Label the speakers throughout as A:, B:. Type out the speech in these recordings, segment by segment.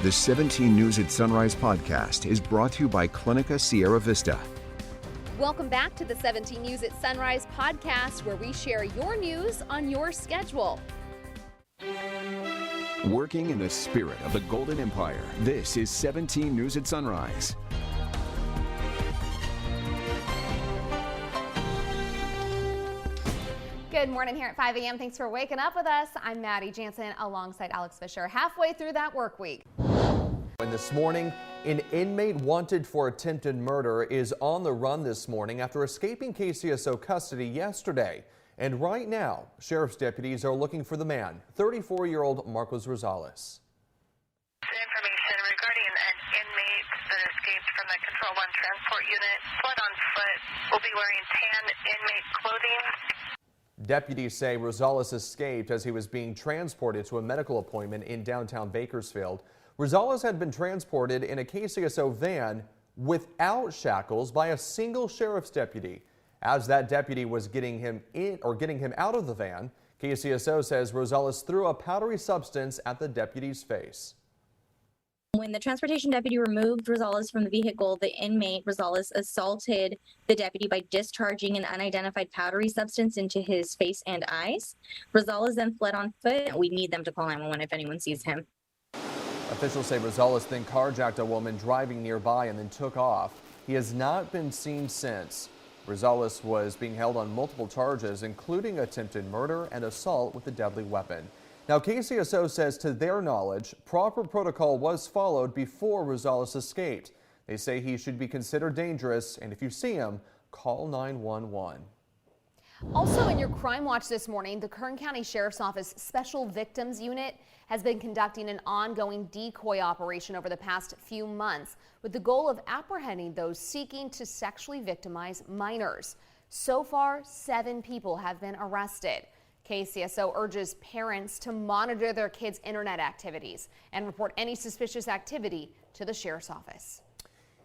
A: The 17 News at Sunrise podcast is brought to you by Clinica Sierra Vista.
B: Welcome back to the 17 News at Sunrise podcast, where we share your news on your schedule.
A: Working in the spirit of the Golden Empire, this is 17 News at Sunrise.
B: Good morning here at 5 a.m. Thanks for waking up with us. I'm Maddie Jansen alongside Alex Fisher, halfway through that work week.
C: And this morning, an inmate wanted for attempted murder is on the run this morning after escaping KCSO custody yesterday. And right now, sheriff's deputies are looking for the man, 34-year-old Marcos Rosales.
D: Information regarding an inmate that escaped from the Control 1 transport unit, fled on foot, will be wearing tan inmate clothing.
C: Deputies say Rosales escaped as he was being transported to a medical appointment in downtown Bakersfield. Rosales had been transported in a KCSO van without shackles by a single sheriff's deputy. As that deputy was getting him out of the van, KCSO says Rosales threw a powdery substance at the deputy's face.
E: When the transportation deputy removed Rosales from the vehicle, the inmate Rosales assaulted the deputy by discharging an unidentified powdery substance into his face and eyes. Rosales then fled on foot. We need them to call 911 if anyone sees him.
C: Officials say Rosales then carjacked a woman driving nearby and then took off. He has not been seen since. Rosales was being held on multiple charges, including attempted murder and assault with a deadly weapon. Now, KCSO says to their knowledge, proper protocol was followed before Rosales escaped. They say he should be considered dangerous, and if you see him, call 911.
B: Also in your Crime Watch this morning, the Kern County Sheriff's Office Special Victims Unit has been conducting an ongoing decoy operation over the past few months with the goal of apprehending those seeking to sexually victimize minors. So far, 7 people have been arrested. KCSO urges parents to monitor their kids' internet activities and report any suspicious activity to the Sheriff's Office.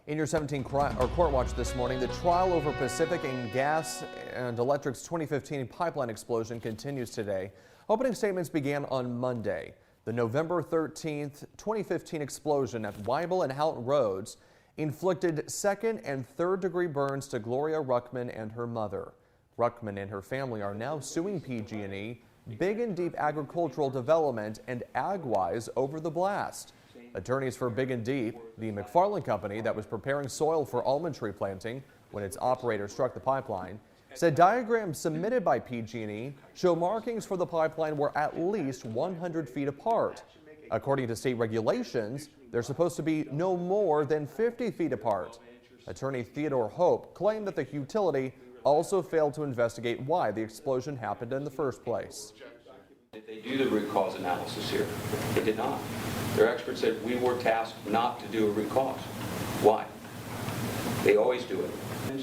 C: In your 17 Court Watch this morning, the trial over Pacific and Gas and Electric's 2015 pipeline explosion continues today. Opening statements began on Monday. The November 13th, 2015 explosion at Weibel and Houghton Roads inflicted second and third degree burns to Gloria Ruckman and her mother. Ruckman and her family are now suing PG&E, Big and Deep Agricultural Development, and AgWise over the blast. Attorneys for Big and Deep, the McFarland company that was preparing soil for almond tree planting when its operator struck the pipeline, said diagrams submitted by PG&E show markings for the pipeline were at least 100 feet apart. According to state regulations, they're supposed to be no more than 50 feet apart. Attorney Theodore Hope claimed that the utility also failed to investigate why the explosion happened in the first place.
F: Did they do the root cause analysis here? They did not. Their experts said we were tasked not to do a root cause. Why? They always do it.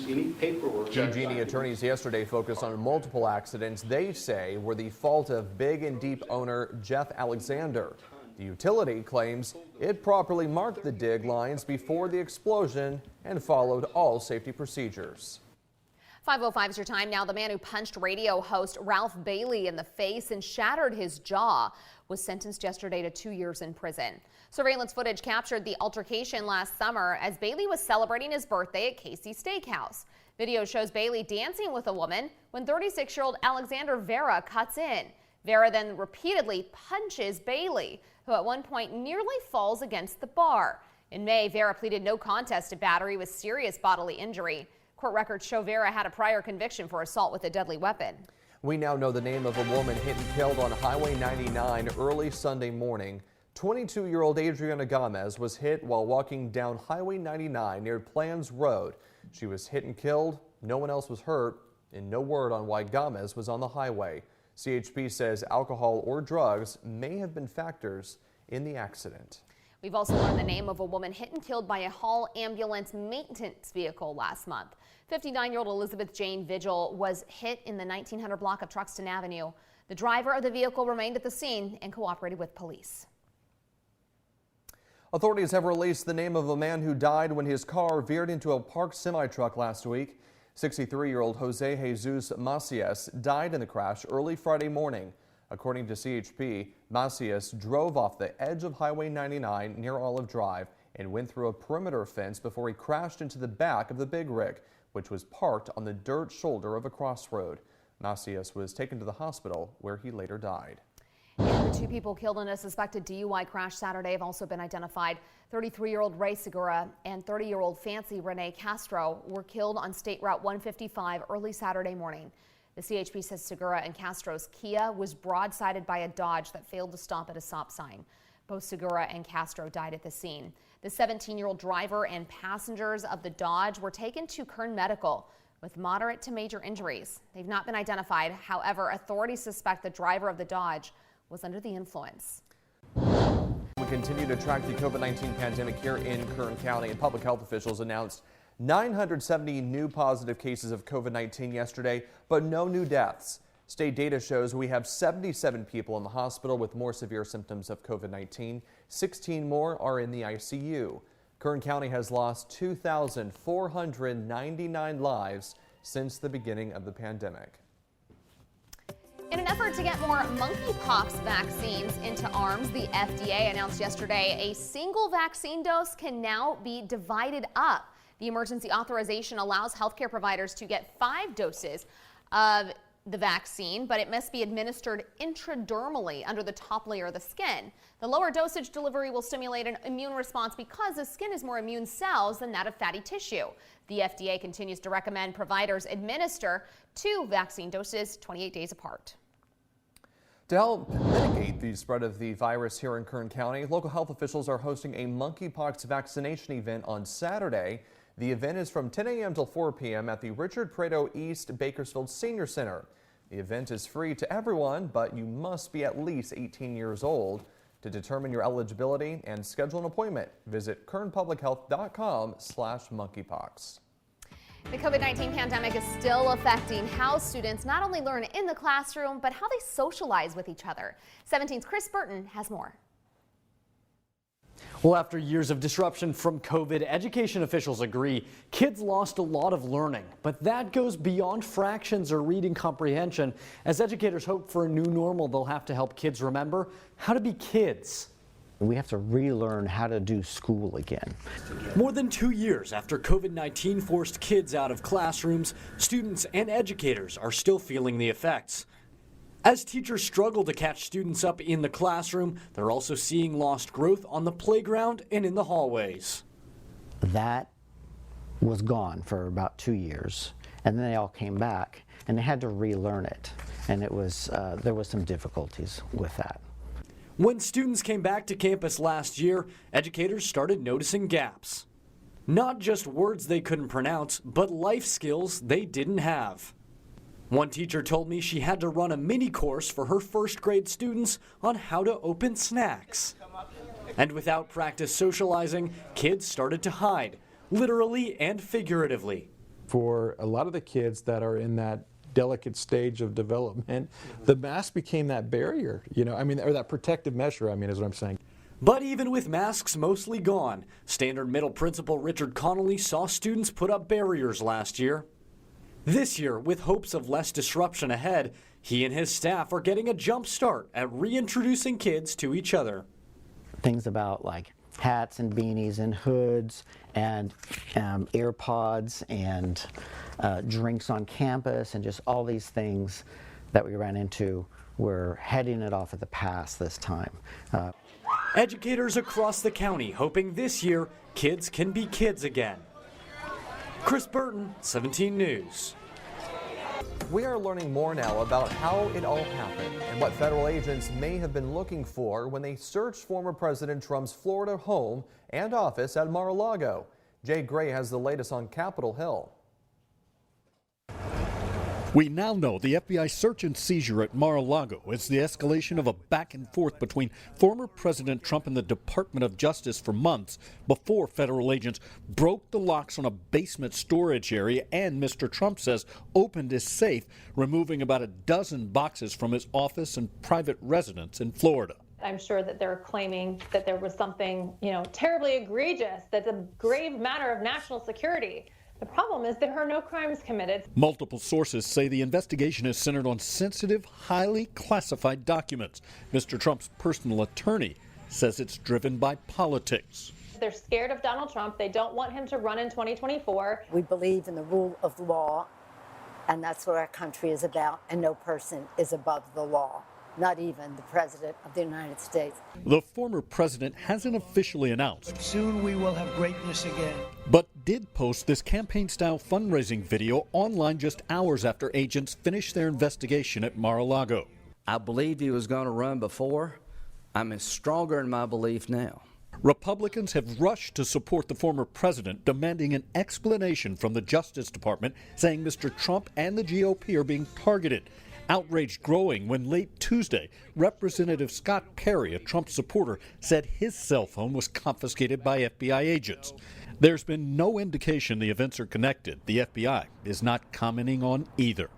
G: You need paperwork.
C: PG&E attorneys yesterday focused on multiple accidents they say were the fault of Big and Deep owner Jeff Alexander. The utility claims it properly marked the dig lines before the explosion and followed all safety procedures.
B: 5:05 is your time now. The man who punched radio host Ralph Bailey in the face and shattered his jaw was sentenced yesterday to 2 years in prison. Surveillance footage captured the altercation last summer as Bailey was celebrating his birthday at Casey's Steakhouse. Video shows Bailey dancing with a woman when 36-year-old Alexander Vera cuts in. Vera then repeatedly punches Bailey, who at one point nearly falls against the bar. In May, Vera pleaded no contest to battery with serious bodily injury. Court records show Vera had a prior conviction for assault with a deadly weapon.
C: We now know the name of a woman hit and killed on Highway 99 early Sunday morning. 22-year-old Adriana Gomez was hit while walking down Highway 99 near Plans Road. She was hit and killed. No one else was hurt, and no word on why Gomez was on the highway. CHP says alcohol or drugs may have been factors in the accident.
B: We've also learned the name of a woman hit and killed by a Hall ambulance maintenance vehicle last month. 59-year-old Elizabeth Jane Vigil was hit in the 1900 block of Truxton Avenue. The driver of the vehicle remained at the scene and cooperated with police.
C: Authorities have released the name of a man who died when his car veered into a parked semi-truck last week. 63-year-old Jose Jesus Macias died in the crash early Friday morning. According to CHP, Macias drove off the edge of Highway 99 near Olive Drive and went through a perimeter fence before he crashed into the back of the big rig, which was parked on the dirt shoulder of a crossroad. Macias was taken to the hospital where he later died.
B: And the two people killed in a suspected DUI crash Saturday have also been identified. 33-year-old Ray Segura and 30-year-old Fancy Renee Castro were killed on State Route 155 early Saturday morning. The CHP says Segura and Castro's Kia was broadsided by a Dodge that failed to stop at a stop sign. Both Segura and Castro died at the scene. The 17-year-old driver and passengers of the Dodge were taken to Kern Medical with moderate to major injuries. They've not been identified. However, authorities suspect the driver of the Dodge was under the influence.
C: We continue to track the COVID-19 pandemic here in Kern County, and public health officials announced 970 new positive cases of COVID-19 yesterday, but no new deaths. State data shows we have 77 people in the hospital with more severe symptoms of COVID-19. 16 more are in the ICU. Kern County has lost 2,499 lives since the beginning of the pandemic.
B: In an effort to get more monkeypox vaccines into arms, the FDA announced yesterday a single vaccine dose can now be divided up. The emergency authorization allows healthcare providers to get 5 doses of the vaccine, but it must be administered intradermally under the top layer of the skin. The lower dosage delivery will stimulate an immune response because the skin has more immune cells than that of fatty tissue. The FDA continues to recommend providers administer 2 vaccine doses 28 days apart.
C: To help mitigate the spread of the virus here in Kern County, local health officials are hosting a monkeypox vaccination event on Saturday. The event is from 10 a.m. till 4 p.m. at the Richard Prado East Bakersfield Senior Center. The event is free to everyone, but you must be at least 18 years old. To determine your eligibility and schedule an appointment, visit kernpublichealth.com/monkeypox.
B: The COVID-19 pandemic is still affecting how students not only learn in the classroom, but how they socialize with each other. 17's Chris Burton has more.
G: Well, after years of disruption from COVID, education officials agree kids lost a lot of learning, but that goes beyond fractions or reading comprehension. As educators hope for a new normal, they'll have to help kids remember how to be kids.
H: We have to relearn how to do school again.
G: More than 2 years after COVID-19 forced kids out of classrooms, students and educators are still feeling the effects. As teachers struggle to catch students up in the classroom, they're also seeing lost growth on the playground and in the hallways.
H: That was gone for about 2 years, and then they all came back, and they had to relearn it, and it was there was some difficulties with that.
G: When students came back to campus last year, educators started noticing gaps. Not just words they couldn't pronounce, but life skills they didn't have. One teacher told me she had to run a mini course for her first grade students on how to open snacks. And without practice socializing, kids started to hide, literally and figuratively.
I: For a lot of the kids that are in that delicate stage of development, the mask became that barrier, or that protective measure, is what I'm saying.
G: But even with masks mostly gone, Standard Middle Principal Richard Connolly saw students put up barriers last year. This year, with hopes of less disruption ahead, he and his staff are getting a jump start at reintroducing kids to each other.
H: Things about like hats and beanies and hoods and AirPods and drinks on campus and just all these things that we ran into, we're heading it off at the pass this time.
G: Educators across the county hoping this year kids can be kids again. Chris Burton, 17 News.
C: We are learning more now about how it all happened and what federal agents may have been looking for when they searched former President Trump's Florida home and office at Mar-a-Lago. Jay Gray has the latest on Capitol Hill.
J: We now know the FBI search and seizure at Mar-a-Lago is the escalation of a back and forth between former President Trump and the Department of Justice for months before federal agents broke the locks on a basement storage area and, Mr. Trump says, opened his safe, removing about a dozen boxes from his office and private residence in Florida.
K: I'm sure that they're claiming that there was something, terribly egregious, that's a grave matter of national security The problem is there are no crimes committed.
J: Multiple sources say the investigation is centered on sensitive, highly classified documents. Mr. Trump's personal attorney says it's driven by politics.
K: They're scared of Donald Trump. They don't want him to run in 2024.
L: We believe in the rule of law, and that's what our country is about, and no person is above the law, not even the President of the United States.
J: The former president hasn't officially announced.
M: But soon we will have greatness again.
J: But did post this campaign-style fundraising video online just hours after agents finished their investigation at Mar-a-Lago.
N: I believed he was going to run before. I'm as stronger in my belief now.
J: Republicans have rushed to support the former president, demanding an explanation from the Justice Department, saying Mr. Trump and the GOP are being targeted. Outrage growing when late Tuesday, Representative Scott Perry, a Trump supporter, said his cell phone was confiscated by FBI agents. There's been no indication the events are connected. The FBI is not commenting on either.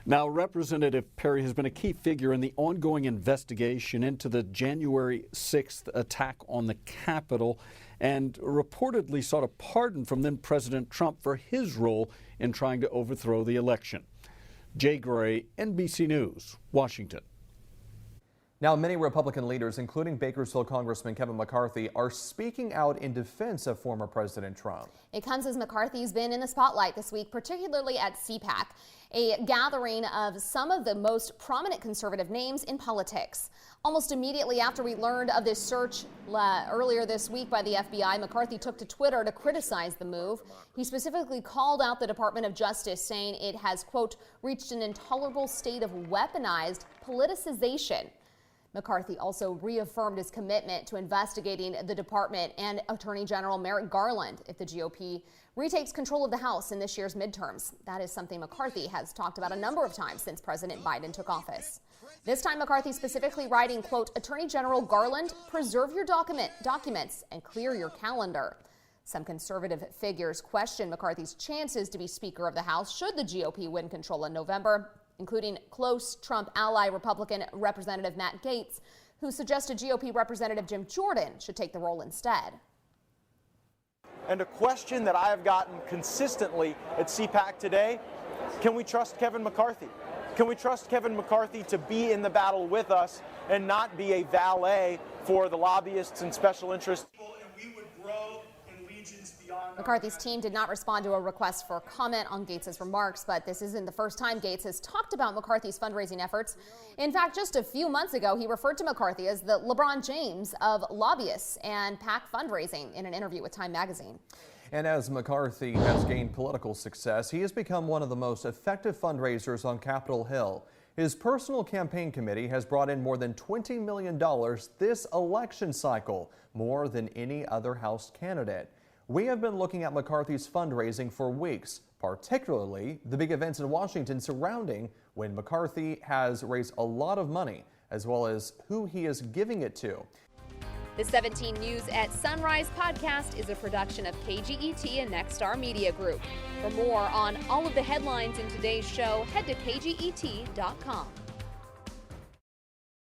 J: Now, Representative Perry has been a key figure in the ongoing investigation into the January 6th attack on the Capitol and reportedly sought a pardon from then President Trump for his role in trying to overthrow the election. Jay Gray, NBC News, Washington.
C: Now, many Republican leaders, including Bakersfield Congressman Kevin McCarthy, are speaking out in defense of former President Trump.
B: It comes as McCarthy's been in the spotlight this week, particularly at CPAC, a gathering of some of the most prominent conservative names in politics. Almost immediately after we learned of this search earlier this week by the FBI, McCarthy took to Twitter to criticize the move. He specifically called out the Department of Justice, saying it has, quote, reached an intolerable state of weaponized politicization. McCarthy also reaffirmed his commitment to investigating the department and Attorney General Merrick Garland if the GOP retakes control of the House in this year's midterms. That is something McCarthy has talked about a number of times since President Biden took office. This time, McCarthy specifically writing, quote, Attorney General Garland, preserve your documents and clear your calendar. Some conservative figures question McCarthy's chances to be Speaker of the House should the GOP win control in November, including close Trump ally Republican Representative Matt Gaetz, who suggested GOP Representative Jim Jordan should take the role instead.
O: And a question that I have gotten consistently at CPAC today, can we trust Kevin McCarthy? Can we trust Kevin McCarthy to be in the battle with us and not be a valet for the lobbyists and special interests?
B: McCarthy's team did not respond to a request for comment on Gaetz's remarks, but this isn't the first time Gaetz has talked about McCarthy's fundraising efforts. In fact, just a few months ago, he referred to McCarthy as the LeBron James of lobbyists and PAC fundraising in an interview with Time magazine.
C: And as McCarthy has gained political success, he has become one of the most effective fundraisers on Capitol Hill. His personal campaign committee has brought in more than $20 million this election cycle, more than any other House candidate. We have been looking at McCarthy's fundraising for weeks, particularly the big events in Washington surrounding when McCarthy has raised a lot of money, as well as who he is giving it to.
B: The 17 News at Sunrise podcast is a production of KGET and Nexstar Media Group. For more on all of the headlines in today's show, head to kget.com.